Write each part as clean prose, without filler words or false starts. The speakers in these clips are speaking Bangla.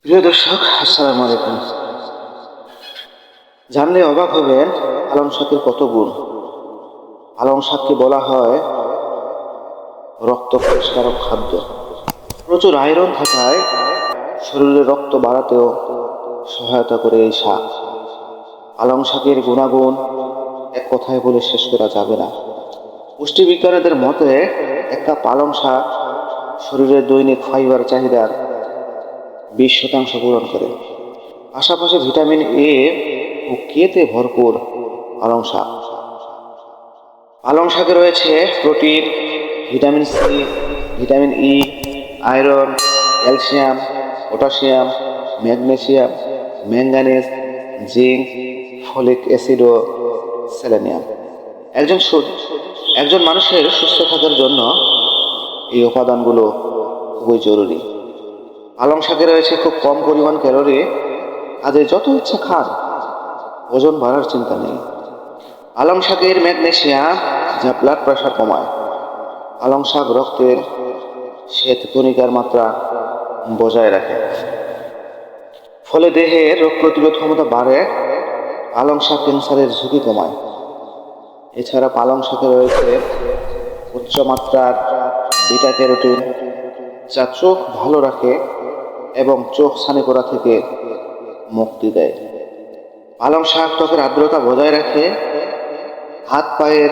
প্রিয় দর্শক, আসসালামু আলাইকুম। জানলে অবাক হবেন পালং শাকের কত গুণ। পালং শাককে বলা হয় রক্ত পরিষ্কারক খাদ্য। প্রচুর আয়রন থাকায় শরীরে রক্ত বাড়াতেও সহায়তা করে এই শাক। পালং শাকের গুণাগুণ এক কথায় বলে শেষ করা যাবে না। পুষ্টিবিজ্ঞানীদের মতে একটা পালং শাক শরীরের দৈনিক ফাইবার চাহিদার 20% পূরণ করে। পাশাপাশি ভিটামিন এ ও কেতে ভরপুর পালং শাক। পালং শাকে রয়েছে protein, vitamin C, vitamin E, iron, calcium, potassium, magnesium, manganese, zinc, folic acid ও সেলেনিয়াম। একজন একজন মানুষের সুস্থ থাকার জন্য এই উপাদানগুলো খুবই জরুরি। পালং শাকে রয়েছে খুব কম পরিমাণ ক্যালোরি, কাজে যত ইচ্ছা খান, ওজন বাড়ার চিন্তা নেই। পালং শাকের ম্যাগনেসিয়াম যা ব্লাড প্রেশার কমায়। পালং শাক রক্তের শ্বেত কণিকার মাত্রা বজায় রাখে, ফলে দেহের রোগ প্রতিরোধ ক্ষমতা বাড়ে। পালং শাক ক্যান্সারের ঝুঁকি কমায়। এছাড়া পালং শাকে রয়েছে উচ্চমাত্রার বিটা ক্যারোটিন, যা চোখ ভালো রাখে এবং চোখ ছানি পড়া থেকে মুক্তি দেয়। পালং শাক ত্বকের আর্দ্রতা বজায় রাখে। হাত পায়ের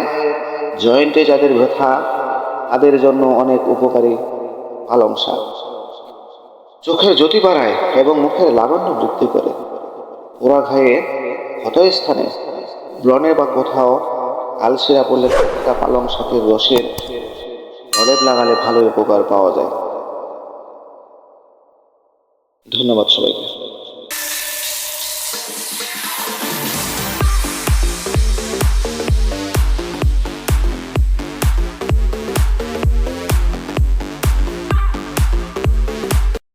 জয়েন্টে যাদের ব্যথা, তাদের জন্য অনেক উপকারী পালং শাক। চোখের জ্যোতি বাড়ায় এবং মুখের লাবণ্য বৃদ্ধি করে। পোড়া ঘায়ে, ক্ষতস্থানে, ব্রণে বা কোথাও কালশিরা পড়লে পালং শাকের রসের প্রলেপ লাগালে ভালো উপকার পাওয়া যায়। ধন্যবাদ সবাইকে।